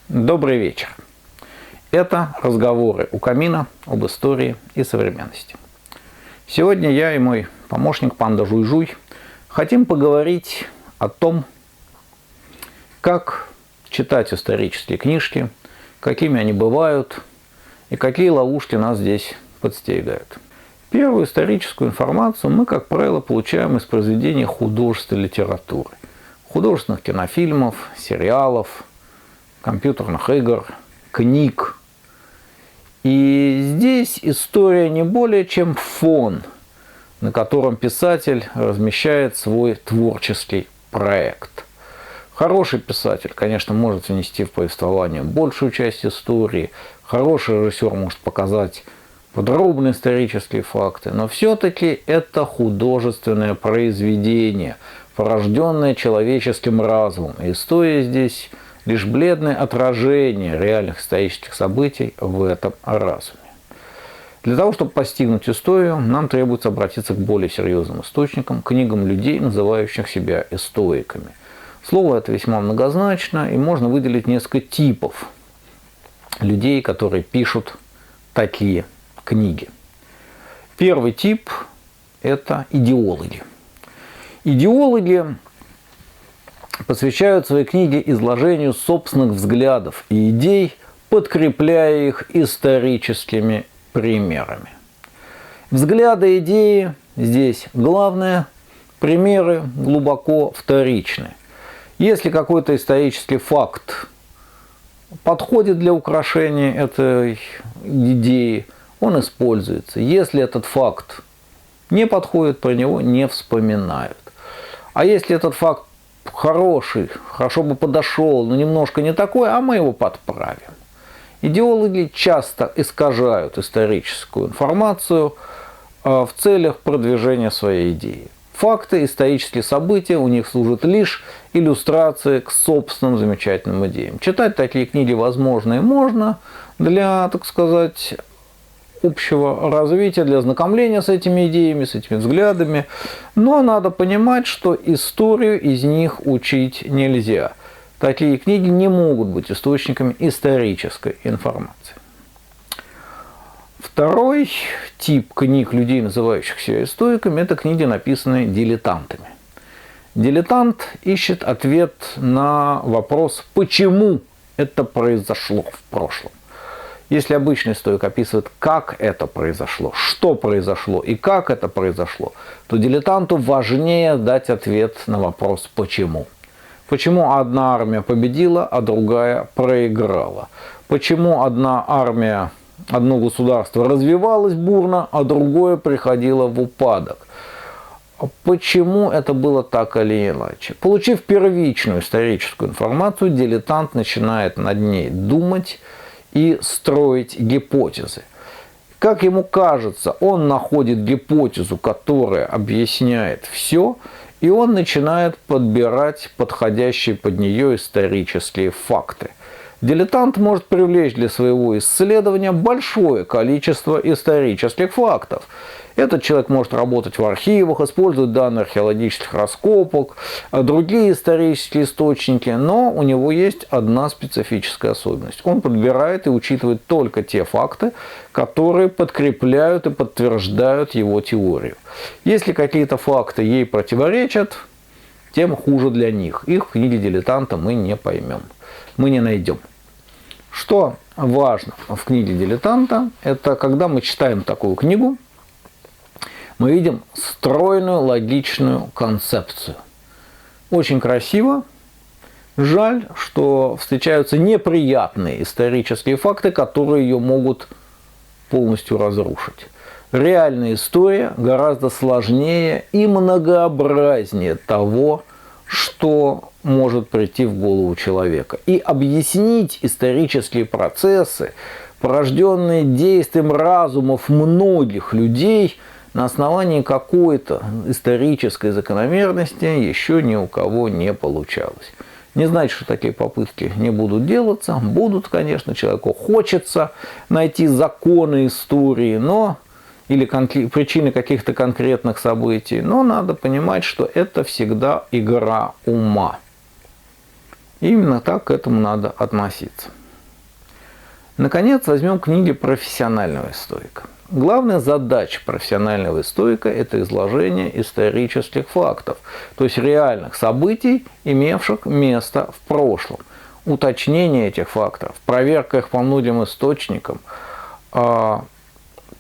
Добрый вечер. Это разговоры у камина об истории и современности. Сегодня я и мой помощник Панда Жуй-Жуй хотим поговорить о том, как читать исторические книжки, какими они бывают и какие ловушки нас здесь подстерегают. Первую историческую информацию мы, как правило, получаем из произведений художественной литературы, художественных кинофильмов, сериалов, компьютерных игр, книг. И здесь история не более чем фон, на котором писатель размещает свой творческий проект. Хороший писатель, конечно, может внести в повествование большую часть истории, хороший режиссер может показать подробные исторические факты, но все-таки это художественное произведение, порожденное человеческим разумом. И история здесь лишь бледное отражение реальных исторических событий в этом разуме. Для того, чтобы постигнуть историю, нам требуется обратиться к более серьезным источникам, книгам людей, называющих себя историками. Слово это весьма многозначно, и можно выделить несколько типов людей, которые пишут такие книги. Первый тип – это идеологи. Идеологи посвящают свои книги изложению собственных взглядов и идей, подкрепляя их историческими примерами. Взгляды и идеи здесь главное, примеры глубоко вторичны. Если какой-то исторический факт подходит для украшения этой идеи, он используется. Если этот факт не подходит, про него не вспоминают. А если этот факт хороший, хорошо бы подошел, но немножко не такой, а мы его подправим. Идеологи часто искажают историческую информацию в целях продвижения своей идеи. Факты, исторические события у них служат лишь иллюстрацией к собственным замечательным идеям. Читать такие книги возможно и можно для, так сказать, общего развития, для ознакомления с этими идеями, с этими взглядами. Но надо понимать, что историю из них учить нельзя. Такие книги не могут быть источниками исторической информации. Второй тип книг людей, называющих себя историками, это книги, написанные дилетантами. Дилетант ищет ответ на вопрос, почему это произошло в прошлом. Если обычный историк описывает, как это произошло, что произошло и как это произошло, то дилетанту важнее дать ответ на вопрос «почему?». Почему одна армия победила, а другая проиграла? Почему одна армия, одно государство развивалось бурно, а другое приходило в упадок? Почему это было так или иначе? Получив первичную историческую информацию, дилетант начинает над ней думать и строить гипотезы. Как ему кажется, он находит гипотезу, которая объясняет все, и он начинает подбирать подходящие под нее исторические факты. Дилетант может привлечь для своего исследования большое количество исторических фактов. Этот человек может работать в архивах, использовать данные археологических раскопок, другие исторические источники, но у него есть одна специфическая особенность. Он подбирает и учитывает только те факты, которые подкрепляют и подтверждают его теорию. Если какие-то факты ей противоречат, тем хуже для них. Их в книге дилетанта мы не поймем, мы не найдем. Что важно в книге дилетанта, это когда мы читаем такую книгу, мы видим стройную, логичную концепцию. Очень красиво. Жаль, что встречаются неприятные исторические факты, которые ее могут полностью разрушить. Реальная история гораздо сложнее и многообразнее того, что может прийти в голову человека. И объяснить исторические процессы, порожденные действием разумов многих людей, на основании какой-то исторической закономерности еще ни у кого не получалось. Не значит, что такие попытки не будут делаться. Будут, конечно, человеку хочется найти законы истории, но или причины каких-то конкретных событий. Но надо понимать, что это всегда игра ума. И именно так к этому надо относиться. Наконец, возьмем книги профессионального стоика. Главная задача профессионального стоика – это изложение исторических фактов, то есть реальных событий, имевших место в прошлом. Уточнение этих фактов, проверка их по многим источникам,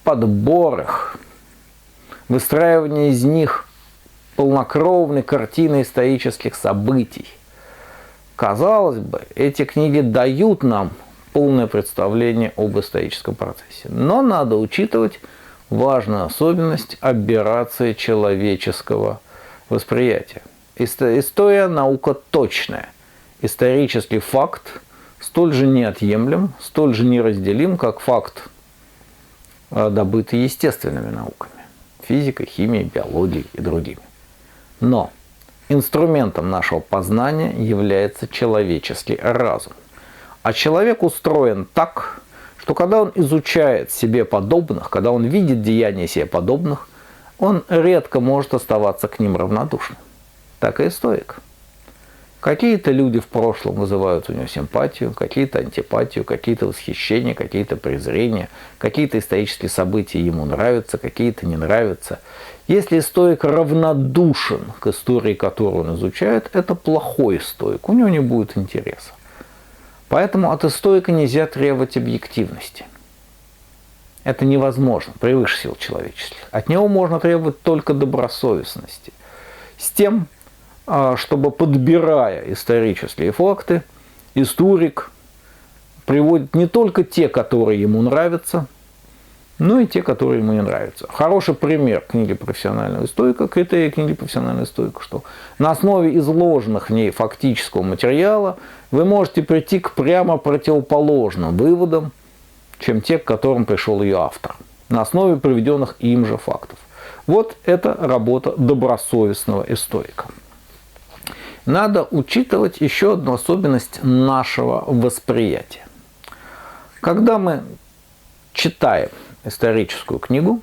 подбор их, выстраивание из них полнокровной картины исторических событий. Казалось бы, эти книги дают нам полное представление об историческом процессе. Но надо учитывать важную особенность аберрации человеческого восприятия. История – наука точная. Исторический факт столь же неотъемлем, столь же неразделим, как факт, добытый естественными науками – физикой, химией, биологией и другими. Но инструментом нашего познания является человеческий разум. А человек устроен так, что когда он изучает себе подобных, когда он видит деяния себе подобных, он редко может оставаться к ним равнодушным. Так и стоик. Какие-то люди в прошлом вызывают у него симпатию, какие-то антипатию, какие-то восхищения, какие-то презрения, какие-то исторические события ему нравятся, какие-то не нравятся. Если стоик равнодушен к истории, которую он изучает, это плохой стоик, у него не будет интереса. Поэтому от стоика нельзя требовать объективности. Это невозможно, превыше сил человеческих. От него можно требовать только добросовестности. С тем, чтобы, подбирая исторические факты, историк приводит не только те, которые ему нравятся, но и те, которые ему не нравятся. Хороший пример книги профессионального стоика, критерии книги профессионального стоика, что на основе изложенных в ней фактического материала вы можете прийти к прямо противоположным выводам, чем те, к которым пришел ее автор, на основе приведенных им же фактов. Вот это работа добросовестного стоика. Надо учитывать еще одну особенность нашего восприятия. Когда мы читаем историческую книгу,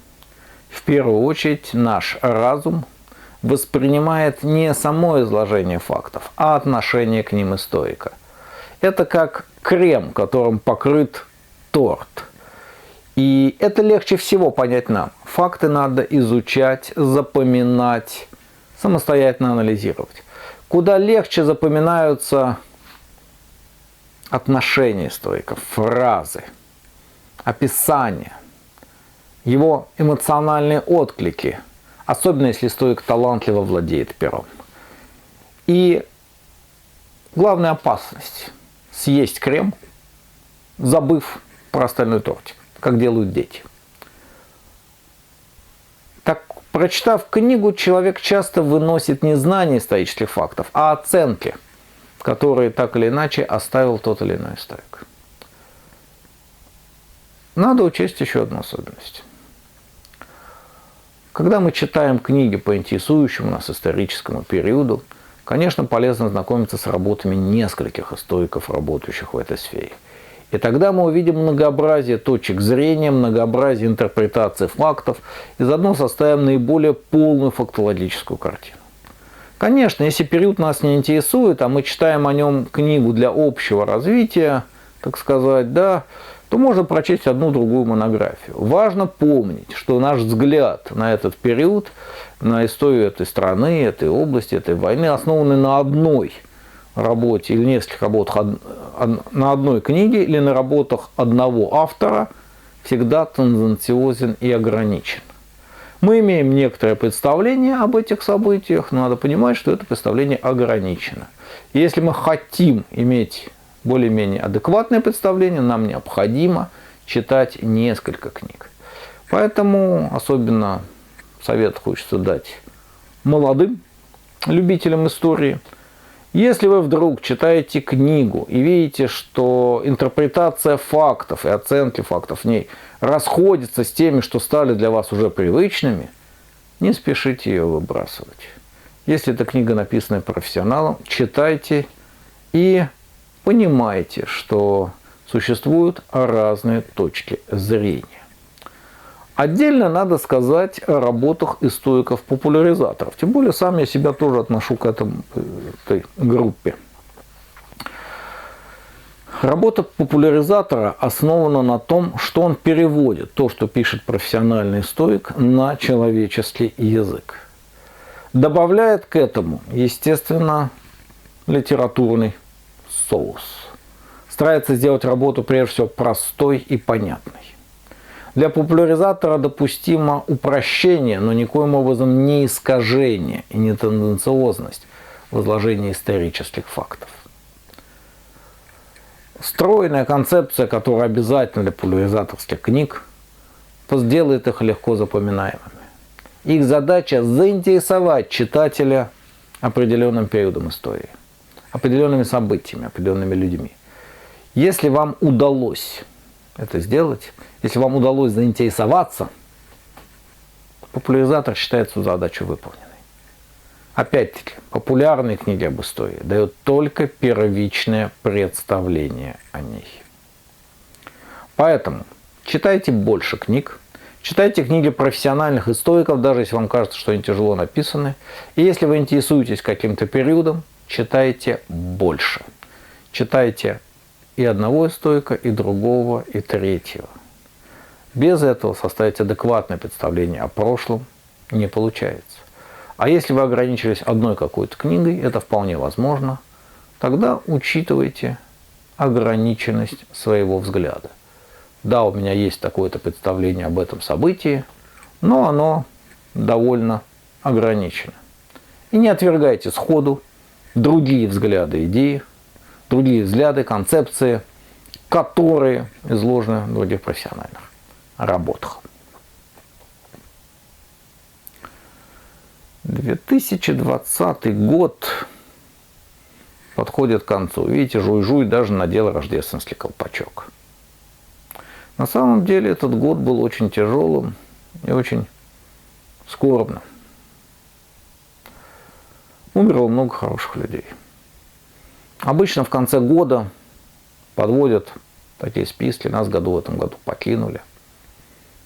в первую очередь наш разум воспринимает не само изложение фактов, а отношение к ним стоика. Это как крем, которым покрыт торт. И это легче всего понять нам. Факты надо изучать, запоминать, самостоятельно анализировать. Куда легче запоминаются отношения стоиков, фразы, описания, его эмоциональные отклики, особенно если стоик талантливо владеет пером. И главная опасность – съесть крем, забыв про остальной тортик, как делают дети. Так, прочитав книгу, человек часто выносит не знание исторических фактов, а оценки, которые так или иначе оставил тот или иной стоик. Надо учесть еще одну особенность. Когда мы читаем книги по интересующему нас историческому периоду, конечно, полезно знакомиться с работами нескольких стоиков, работающих в этой сфере. И тогда мы увидим многообразие точек зрения, многообразие интерпретаций фактов и заодно составим наиболее полную фактологическую картину. Конечно, если период нас не интересует, а мы читаем о нем книгу для общего развития, так сказать, да, то можно прочесть одну-другую монографию. Важно помнить, что наш взгляд на этот период, на историю этой страны, этой области, этой войны основаны на одной работе или нескольких работах, на одной книге или на работах одного автора, всегда тенденциозен и ограничен. Мы имеем некоторое представление об этих событиях, но надо понимать, что это представление ограничено. И если мы хотим иметь более-менее адекватное представление, нам необходимо читать несколько книг. Поэтому особенно совет хочется дать молодым любителям истории. Если вы вдруг читаете книгу и видите, что интерпретация фактов и оценки фактов в ней расходятся с теми, что стали для вас уже привычными, не спешите ее выбрасывать. Если эта книга написана профессионалом, читайте и понимайте, что существуют разные точки зрения. Отдельно надо сказать о работах историков-популяризаторов. Тем более, сам я себя тоже отношу к этой группе. Работа популяризатора основана на том, что он переводит то, что пишет профессиональный стоик, на человеческий язык. Добавляет к этому, естественно, литературный соус. Старается сделать работу прежде всего простой и понятной. Для популяризатора допустимо упрощение, но никоим образом не искажение и не тенденциозность в изложении исторических фактов. Стройная концепция, которая обязательна для популяризаторских книг, сделает их легко запоминаемыми. Их задача – заинтересовать читателя определенным периодом истории, определенными событиями, определенными людьми. Если вам удалось это сделать, если вам удалось заинтересоваться, популяризатор считает свою задачу выполненной. Опять-таки, популярные книги об истории дают только первичное представление о ней. Поэтому читайте больше книг, читайте книги профессиональных историков, даже если вам кажется, что они тяжело написаны. И если вы интересуетесь каким-то периодом, читайте больше. Читайте и одного историка, и другого, и третьего. Без этого составить адекватное представление о прошлом не получается. А если вы ограничились одной какой-то книгой, это вполне возможно, тогда учитывайте ограниченность своего взгляда. Да, у меня есть такое-то представление об этом событии, но оно довольно ограничено. И не отвергайте сходу другие взгляды, идеи, другие взгляды, концепции, которые изложены в других профессиональных работах. 2020 год подходит к концу. Видите, жуй-жуй даже надел рождественский колпачок. На самом деле этот год был очень тяжелым и очень скорбным. Умерло много хороших людей. Обычно в конце года подводят такие списки, нас в этом году покинули.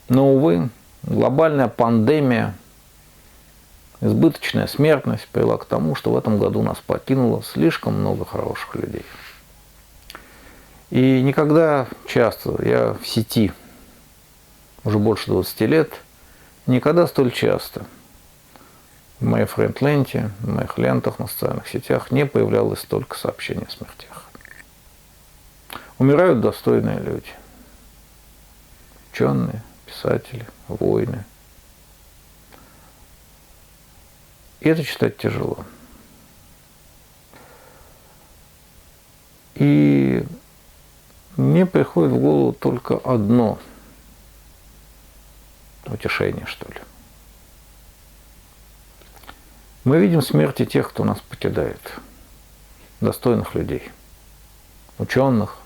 Но, увы, глобальная пандемия, избыточная смертность привела к тому, что в этом году нас покинуло слишком много хороших людей. И никогда часто, я в сети уже больше 20 лет, никогда столь часто в моей френд-ленте, в моих лентах на социальных сетях не появлялось столько сообщений о смертях. Умирают достойные люди. Ученые, писатели, воины. И это читать тяжело. И мне приходит в голову только одно утешение, что ли. Мы видим смерти тех, кто нас покидает. Достойных людей. Ученых,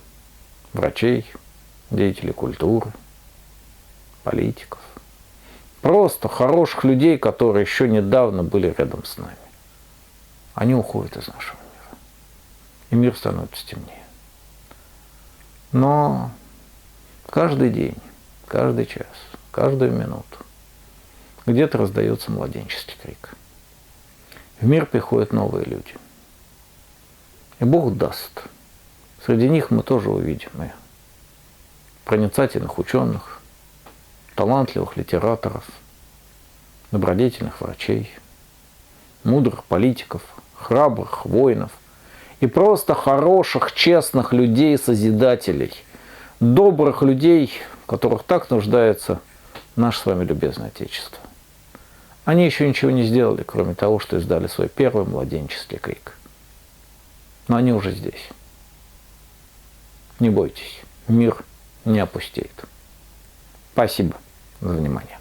врачей, деятелей культуры, политиков. Просто хороших людей, которые еще недавно были рядом с нами. Они уходят из нашего мира. И мир становится темнее. Но каждый день, каждый час, каждую минуту где-то раздается младенческий крик. В мир приходят новые люди. И Бог даст. Среди них мы тоже увидим и проницательных ученых, талантливых литераторов, добродетельных врачей, мудрых политиков, храбрых воинов и просто хороших, честных людей, созидателей, добрых людей, в которых так нуждается наше с вами любезное Отечество. Они еще ничего не сделали, кроме того, что издали свой первый младенческий крик. Но они уже здесь. Не бойтесь, мир не опустеет. Спасибо за внимание.